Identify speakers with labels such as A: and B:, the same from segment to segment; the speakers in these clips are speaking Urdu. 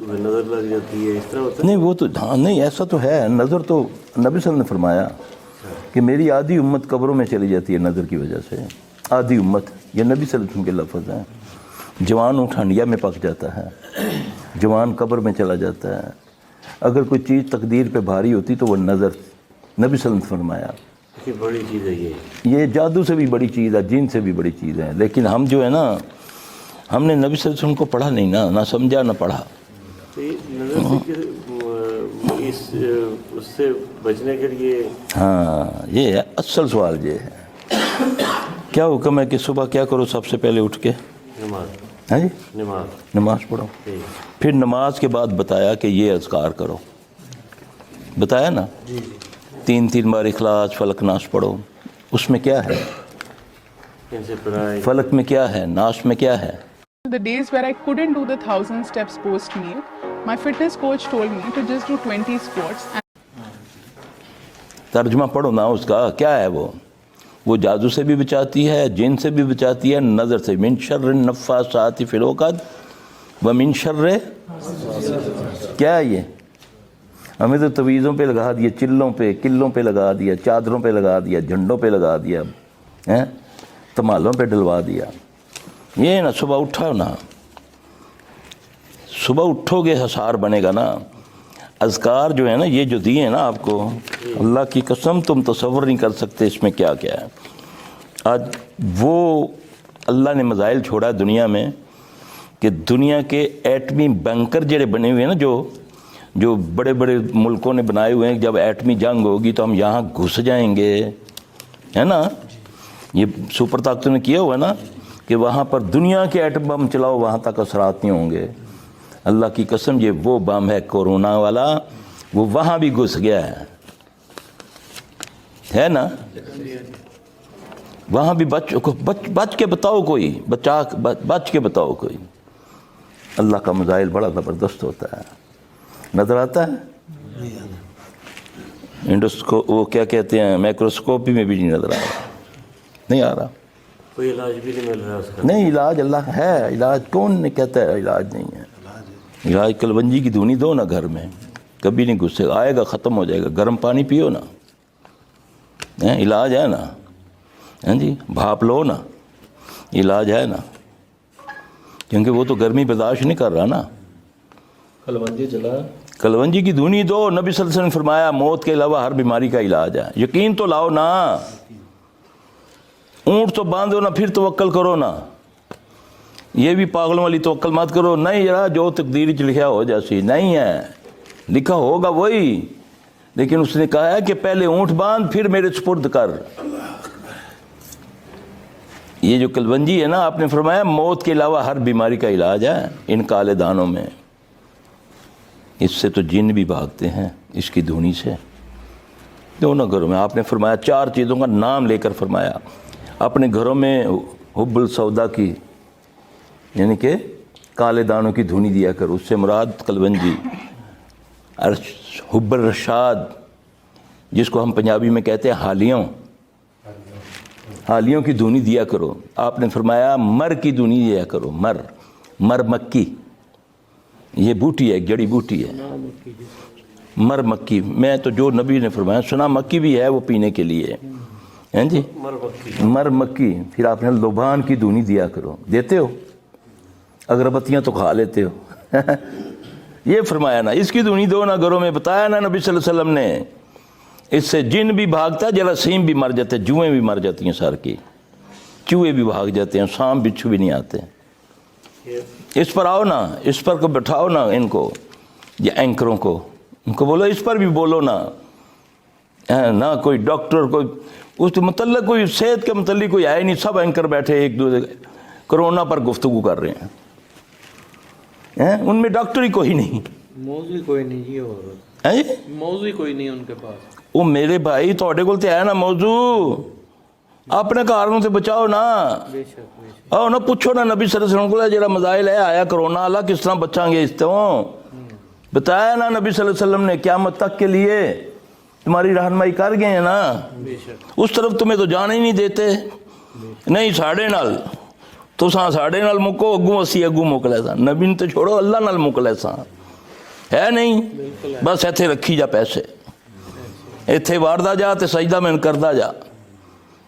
A: نظر لگ جاتی ہے، اس طرح ہوتا ہے؟
B: نہیں وہ تو ہاں نہیں ایسا تو ہے، نظر تو نبی صلی اللہ علیہ وسلم نے فرمایا کہ میری آدھی امت قبروں میں چلی جاتی ہے نظر کی وجہ سے، آدھی امت، یہ نبی صلی اللہ علیہ وسلم کے لفظ ہیں۔ جوان اونٹ ہنڈیا میں پک جاتا ہے، جوان قبر میں چلا جاتا ہے، اگر کوئی چیز تقدیر پہ بھاری ہوتی تو وہ نظر، نبی صلی اللہ علیہ وسلم نے فرمایا
A: یہ بڑی چیز ہے،
B: یہ جادو سے بھی بڑی چیز ہے، جن سے بھی بڑی چیز ہے، لیکن ہم جو ہے نا ہم نے نبی صلی اللہ علیہ وسلم کو پڑھا نہیں نا، نہ سمجھا نہ پڑھا۔
A: تو یہ نظر سے اس سے بچنے کے لیے
B: ہاں یہ ہے اصل سوال، یہ ہے کیا حکم ہے کہ صبح کیا کرو سب سے پہلے اٹھ کے؟
A: نماز،
B: ہاں جی
A: نماز
B: پڑھو، پھر نماز کے بعد بتایا کہ یہ اذکار کرو، بتایا نا، 3 بار اخلاص فلق ناس پڑھو۔ اس میں کیا ہے؟
A: ان سے پڑھائی،
B: فلق میں کیا ہے، ناس میں کیا ہے؟
C: The days where I couldn't do the 1000 steps post meal, my fitness coach told me to just do 20 squats.
B: ترجمہ پڑھو نا اس کا، کیا ہے وہ جادو سے بھی بچاتی ہے، جن سے بھی بچاتی ہے، نظر سے، من شر النفاثات فی العقد ومن شر، کیا ہے یہ؟ ہمیں تو تویزوں پہ لگا دیا، چلوں پہ کلوں پہ لگا دیا، چادروں پہ لگا دیا، جھنڈوں پہ لگا دیا، تمالوں پہ ڈلوا دیا۔ یہ نا صبح اٹھو نا، صبح اٹھو گے حسار بنے گا نا۔ اذکار جو ہے نا یہ جو دیے ہیں نا آپ کو، اللہ کی قسم تم تصور نہیں کر سکتے اس میں کیا کیا ہے۔ آج وہ اللہ نے مزائل چھوڑا ہے دنیا میں کہ دنیا کے ایٹمی بنکر جڑے بنے ہوئے ہیں نا، جو بڑے بڑے ملکوں نے بنائے ہوئے ہیں، جب ایٹمی جنگ ہوگی تو ہم یہاں گھس جائیں گے، ہے نا، یہ سپر طاقتوں نے کیا ہوا ہے نا کہ وہاں پر دنیا کے ایٹم بم چلاؤ، وہاں تک اثرات نہیں ہوں گے۔ اللہ کی قسم یہ وہ بم ہے کورونا والا، وہ وہاں بھی گھس گیا ہے نا، وہاں بھی بچ کے بتاؤ کوئی، بچ کے بتاؤ کوئی۔ اللہ کا مزائل بڑا زبردست ہوتا ہے، نظر آتا ہے؟ وہ کیا کہتے ہیں، مائکروسکوپی میں بھی نہیں نظر آ رہا، نہیں آ رہا،
A: کوئی علاج بھی نہیں مل رہا اس کا؟
B: نہیں علاج اللہ ہے، علاج کون نے کہتا ہے علاج نہیں ہے؟ علاج کلونجی کی دھونی دو نا گھر میں، کبھی نہیں گھسے گا، آئے گا ختم ہو جائے گا، گرم پانی پیو نا، علاج ہے نا، ہاں جی، بھاپ لو نا، علاج ہے نا، کیونکہ وہ تو گرمی برداشت نہیں کر رہا نا۔ کلونجی کی دھونی دو، نبی صلی اللہ علیہ وسلم نے فرمایا موت کے علاوہ ہر بیماری کا علاج ہے، یقین تو لاؤ نا، اونٹ تو باندھو نا پھر توکل کرو نا، یہ بھی پاگلوں والی توکل مت کرو، نہیں یار جو تقدیر چ لکھا ہو جیسی نہیں ہے، لکھا ہوگا وہی، لیکن اس نے کہا ہے کہ پہلے اونٹ باندھ پھر میرے سپرد کر۔ یہ جو کلونجی ہے نا، آپ نے فرمایا موت کے علاوہ ہر بیماری کا علاج ہے ان کالے دانوں میں، اس سے تو جن بھی بھاگتے ہیں اس کی دھونی سے۔ دونوں گھروں میں آپ نے فرمایا 4 چیزوں کا نام لے کر فرمایا، اپنے گھروں میں حب السودا کی یعنی کہ کالے دانوں کی دھونی دیا کر، اس سے مراد کلونجی، حب الرشاد جس کو ہم پنجابی میں کہتے ہیں حالیوں کی دھونی دیا کرو۔ آپ نے فرمایا مر کی دھونی دیا کرو، مر مکی، یہ بوٹی ہے، جڑی بوٹی ہے، مر مکی، میں تو جو نبی نے فرمایا سنا مکی بھی ہے وہ پینے کے لیے، ہیں جی، مر مکی۔ پھر آپ نے لبان کی دھونی دیا کرو، دیتے ہو؟ اگربتیاں تو کھا لیتے ہو یہ فرمایا نا، اس کی دھونی دو نا گھروں میں، بتایا نا نبی صلی اللہ علیہ وسلم نے، اس سے جن بھی بھاگتا ہے، جراثیم بھی مر جاتے، جوئیں بھی مر جاتی ہیں، سر کی چوہے بھی بھاگ جاتے ہیں، سانپ بچھو بھی نہیں آتے۔ اس پر آؤ نا، اس پر کو بٹھاؤ نا ان کو، یہ اینکروں کو، ان کو بولو اس پر بھی بولو نا، نہ کوئی ڈاکٹر کوئی اس متعلق کوئی صحت کے متعلق کوئی آئے نہیں، سب اینکر بیٹھے ایک دوسرے کرونا پر گفتگو کر رہے ہیں، ان میں ڈاکٹر ہی کوئی نہیں،
D: موضوع کوئی نہیں جی، موضوع کوئی نہیں ان کے پاس۔
B: وہ میرے بھائی تھوڑے کول تے ہے نا موضوع، اپنے کاروں سے بچاؤ نا، آؤ نا پوچھو نا نبی صلی اللہ علیہ وسلم کو جڑا مزائل ہے آیا کرونا والا کس طرح بچاں گے اس تو، بتایا نا نبی صلی اللہ علیہ وسلم نے قیامت تک کے لیے تمہاری رہنمائی کر گئے ہیں نا، اس طرف تمہیں تو جانے ہی نہیں دیتے، نہیں ساڑھے نال تو ساڑھے نال مکو، اگوں اسی اگوں مک لے سا، نبی نے تو چھوڑو اللہ نال مک لے سا، ہے نہیں, بس ਇੱਥੇ ਰੱਖੀ ਜਾ ਪੈਸੇ, ਇੱਥੇ ਵਾਰਦਾ ਜਾ ਤੇ ਸਜਦਾ ਮੈਨੂੰ ਕਰਦਾ ਜਾ,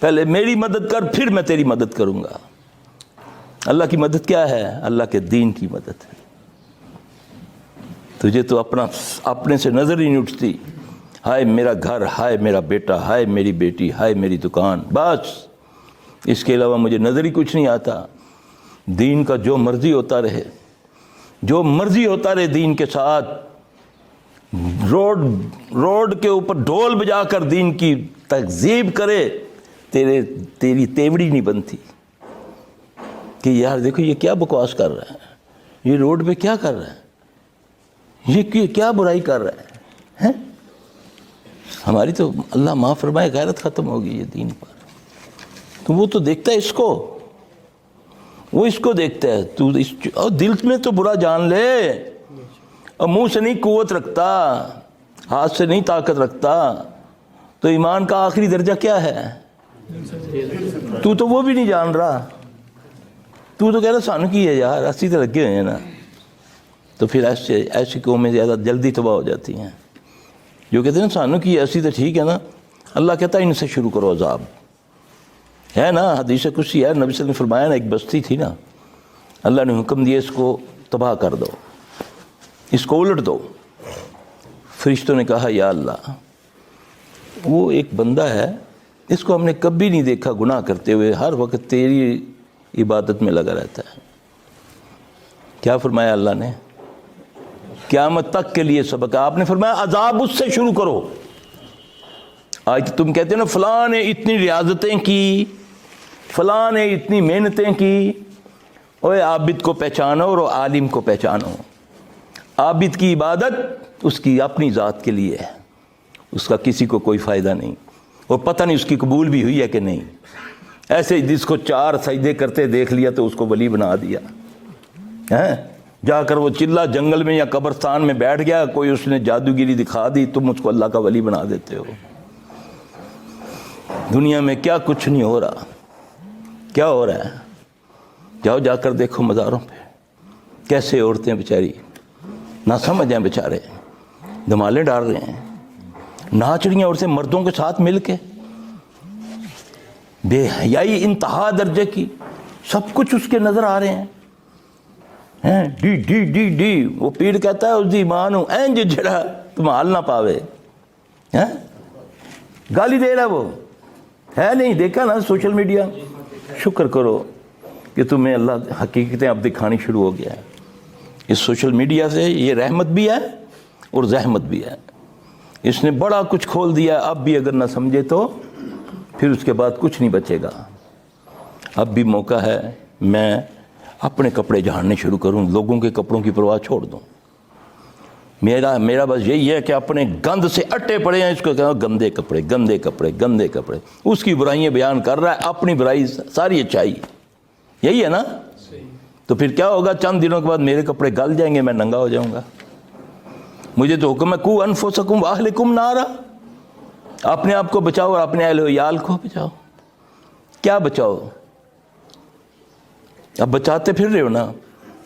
B: پہلے میری مدد کر پھر میں تیری مدد کروں گا. اللہ کی مدد کیا ہے؟ اللہ کے دین کی مدد ہے. تجھے تو اپنے سے نظر ہی نہیں اٹھتی. ہائے میرا گھر، ہائے میرا بیٹا، ہائے میری بیٹی، ہائے میری دکان، بس اس کے علاوہ مجھے نظر ہی کچھ نہیں آتا. دین کا جو مرضی ہوتا رہے، جو مرضی ہوتا رہے دین کے ساتھ. روڈ کے اوپر ڈھول بجا کر دین کی تکذیب کرے، تیری تیوڑی نہیں بنتی کہ یار دیکھو یہ کیا بکواس کر رہا ہے، یہ روڈ پہ کیا کر رہا ہے، یہ کیا برائی کر رہا ہے. ہماری تو اللہ معاف فرمائے غیرت ختم ہوگی یہ دین پر. تو وہ تو دیکھتا ہے اس کو، وہ اس کو دیکھتا ہے. تو اور دل میں تو برا جان لے، اور منہ سے نہیں قوت رکھتا، ہاتھ سے نہیں طاقت رکھتا، تو ایمان کا آخری درجہ کیا ہے؟ تو وہ بھی نہیں جان رہا. تو کہہ رہا سانو کی ہے یار، اسی تو لگے ہوئے ہیں نا. تو پھر ایسی قومیں زیادہ جلدی تباہ ہو جاتی ہیں جو کہتے ہیں نا سانو کی ایسی تو ٹھیک ہے نا. اللہ کہتا ہے ان سے شروع کرو عذاب. ہے نا حدیث قدسی ہے، نبی صلی اللہ علیہ وسلم نے فرمایا نا ایک بستی تھی نا، اللہ نے حکم دیا اس کو تباہ کر دو، اس کو الٹ دو. فرشتوں نے کہا یا اللہ وہ ایک بندہ ہے، اس کو ہم نے کبھی نہیں دیکھا گناہ کرتے ہوئے، ہر وقت تیری عبادت میں لگا رہتا ہے. کیا فرمایا اللہ نے؟ قیامت تک کے لیے سبق. آپ نے فرمایا عذاب اس سے شروع کرو. آج تم کہتے ہیں نا فلاں نے اتنی ریاضتیں کی، فلاں نے اتنی محنتیں کی. اوے عابد کو پہچانو اور عالم کو پہچانو. عابد کی عبادت اس کی اپنی ذات کے لیے ہے، اس کا کسی کو کوئی فائدہ نہیں، اور پتہ نہیں اس کی قبول بھی ہوئی ہے کہ نہیں. ایسے جس کو 4 سجدے کرتے دیکھ لیا تو اس کو ولی بنا دیا. جا کر وہ چلا جنگل میں یا قبرستان میں بیٹھ گیا، کوئی اس نے جادوگیری دکھا دی، تم اس کو اللہ کا ولی بنا دیتے ہو. دنیا میں کیا کچھ نہیں ہو رہا. کیا ہو رہا ہے؟ جاؤ جا کر دیکھو مزاروں پہ کیسے عورتیں بیچاری نہ سمجھ ہیں، بیچارے دھمالے ڈال رہے ہیں، ناچ رہی ہیں عورتیں مردوں کے ساتھ مل کے، بے حیائی انتہا درجے کی. سب کچھ اس کے نظر آ رہے ہیں. ڈی ڈی ڈی ڈی وہ پیر کہتا ہے اس دی ماں نو اینج جڑا تم حال نہ پاوے. گالی دے رہا وہ ہے نہیں. دیکھا نا سوشل میڈیا. شکر کرو کہ تمہیں اللہ حقیقتیں اب دکھانی شروع ہو گیا ہے. اس سوشل میڈیا سے یہ رحمت بھی ہے اور زحمت بھی ہے. اس نے بڑا کچھ کھول دیا. اب بھی اگر نہ سمجھے تو پھر اس کے بعد کچھ نہیں بچے گا. اب بھی موقع ہے میں اپنے کپڑے جھاڑنے شروع کروں، لوگوں کے کپڑوں کی پرواہ چھوڑ دوں. میرا بس یہی ہے کہ اپنے گند سے اٹے پڑے ہیں، اس کو کہا گندے کپڑے گندے کپڑے گندے کپڑے. اس کی برائیاں بیان کر رہا ہے، اپنی برائی ساری اچھائی. یہی ہے نا؟ تو پھر کیا ہوگا؟ چند دنوں کے بعد میرے کپڑے گل جائیں گے، میں ننگا ہو جاؤں گا. مجھے تو حکم ہے قو انفسکم واہلکم نارا، اپنے آپ کو بچاؤ اور اپنے اہل و عیال کو بچاؤ. کیا بچاؤ؟ اب بچاتے پھر رہے ہو نا،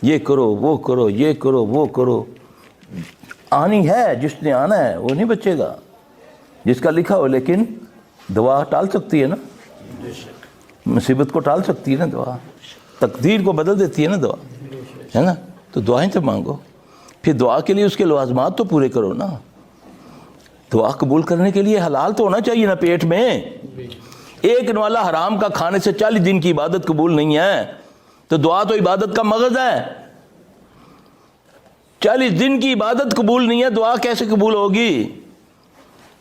B: یہ کرو وہ کرو یہ کرو وہ کرو. آنی ہے، جس نے آنا ہے وہ نہیں بچے گا، جس کا لکھا ہو. لیکن دعا ٹال سکتی ہے نا، مصیبت کو ٹال سکتی ہے نا دعا، تقدیر کو بدل دیتی ہے نا دعا، ہے نا؟ تو دعائیں تو مانگو. پھر دعا کے لیے اس کے لوازمات تو پورے کرو نا. دعا قبول کرنے کے لیے حلال تو ہونا چاہیے نا پیٹ میں. ایک نوالا حرام کا کھانے سے 40 دن کی عبادت قبول نہیں ہے. تو دعا تو عبادت کا مغز ہے. 40 دن کی عبادت قبول نہیں ہے، دعا کیسے قبول ہوگی؟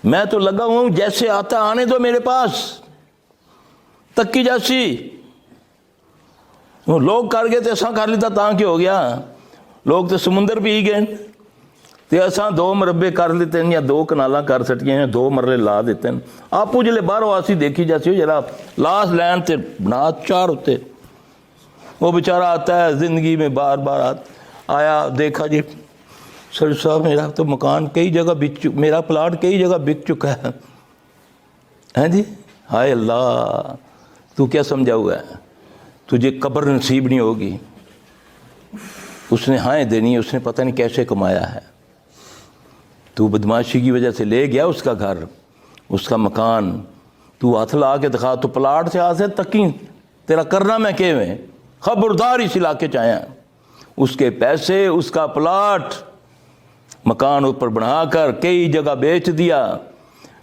B: میں تو لگا ہوں جیسے آتا آنے دو میرے پاس تکی جاسی. لوگ کر گئے تو ایسا کر لیتا تاں کہ ہو گیا. لوگ تو سمندر پی گئے تو ایسا 2 مربے کر لیتے ہیں یا 2 کنالاں کر سٹیاں ہیں، 2 مرلے لا دیتے ہیں. آپ جلے باہر آسی دیکھی جاسی ہو جرا لاس لین تے بنا 4 ہوتے. وہ بیچارہ آتا ہے زندگی میں بار بار آیا، دیکھا جی سر صاحب میرا تو مکان کئی جگہ بک میرا پلاٹ کئی جگہ بک چکا ہے جی. ہائے اللہ، تو کیا سمجھا ہوا ہے؟ تجھے قبر نصیب نہیں ہوگی. اس نے ہائیں دینی، اس نے پتہ نہیں کیسے کمایا ہے. تو بدماشی کی وجہ سے لے گیا اس کا گھر، اس کا مکان. تو ہاتھ لا کے دکھا تو پلاٹ سے آسے تکی تیرا کرنا میں کہ میں خبردار اس علاقے چ آیا. اس کے پیسے اس کا پلاٹ مکان اوپر بنا کر کئی جگہ بیچ دیا.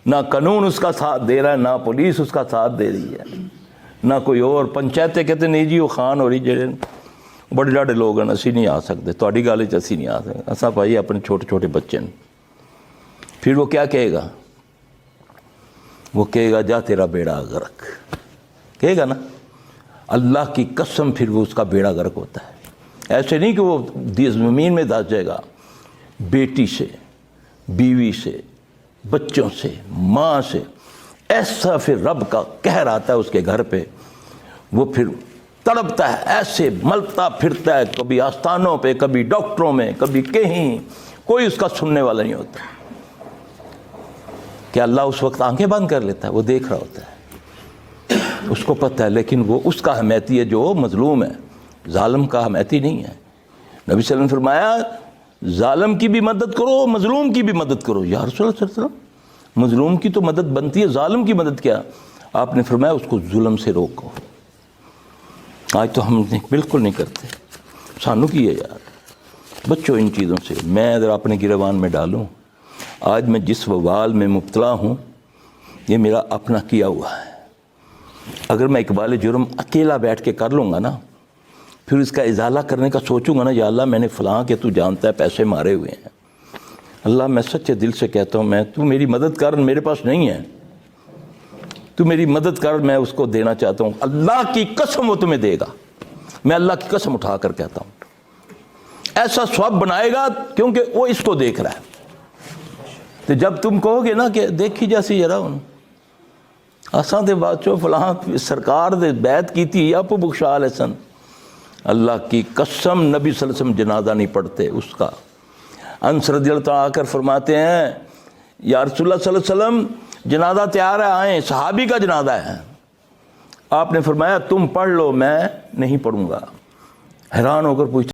B: نہ قانون اس کا ساتھ دے رہا ہے، نہ پولیس اس کا ساتھ دے رہی ہے، نہ کوئی اور. پنچایتیں کہتے نہیں جی وہ خان ہو رہی جڑے بڑے لاڈے لوگ ہیں اسی نہیں آ سکتے، تھوڑی گل وچ اسی نہیں آ سکتے. اساں بھائی اپنے چھوٹے چھوٹے بچے ہیں. پھر وہ کیا کہے گا؟ وہ کہے گا جا تیرا بیڑا غرق، کہے گا نا. اللہ کی قسم پھر وہ اس کا بیڑا غرق ہوتا ہے. ایسے نہیں کہ وہ زمین میں دھس جائے گا. بیٹی سے، بیوی سے، بچوں سے، ماں سے ایسا پھر رب کا قہر آتا ہے اس کے گھر پہ. وہ پھر تڑپتا ہے، ایسے ملتا پھرتا ہے، کبھی آستانوں پہ، کبھی ڈاکٹروں میں، کبھی کہیں. کوئی اس کا سننے والا نہیں ہوتا. کہ اللہ اس وقت آنکھیں بند کر لیتا ہے، وہ دیکھ رہا ہوتا ہے، اس کو پتہ ہے. لیکن وہ اس کا حمیتی ہے جو مظلوم ہے، ظالم کا حمیتی نہیں ہے. نبی صلی اللہ علیہ وسلم نے فرمایا ظالم کی بھی مدد کرو، مظلوم کی بھی مدد کرو. یا رسول اللہ صلی اللہ علیہ وسلم مظلوم کی تو مدد بنتی ہے، ظالم کی مدد کیا؟ آپ نے فرمایا اس کو ظلم سے روکو. آج تو ہم بالکل نہیں کرتے. سانو کی ہے یار، بچوں ان چیزوں سے. میں اگر اپنے گریبان میں ڈالوں، آج میں جس وبال میں مبتلا ہوں یہ میرا اپنا کیا ہوا ہے. اگر میں اقبال جرم اکیلا بیٹھ کے کر لوں گا نا، پھر اس کا ازالہ کرنے کا سوچوں گا نا، یا اللہ میں نے فلاں کے تو جانتا ہے پیسے مارے ہوئے ہیں، اللہ میں سچے دل سے کہتا ہوں تو میری مدد کر، میرے پاس نہیں ہے، تو میری مدد کر، میں اس کو دینا چاہتا ہوں. اللہ کی قسم وہ تمہیں دے گا. میں اللہ کی قسم اٹھا کر کہتا ہوں ایسا ثواب بنائے گا، کیونکہ وہ اس کو دیکھ رہا ہے. تو جب تم کہو گے نا کہ دیکھی جیسی ذرا ہوں اساں دے بادشاہ فلاں سرکار دے بیعت کی تھی آپ بخشا لے سن، اللہ کی قسم نبی صلی اللہ علیہ وسلم جنازہ نہیں پڑھتے اس کا. انس رضی اللہ تعالیٰ آ کر فرماتے ہیں یا رسول اللہ صلی اللہ علیہ وسلم جنازہ تیار ہے، آئیں، صحابی کا جنازہ ہے. آپ نے فرمایا تم پڑھ لو، میں نہیں پڑھوں گا. حیران ہو کر پوچھتے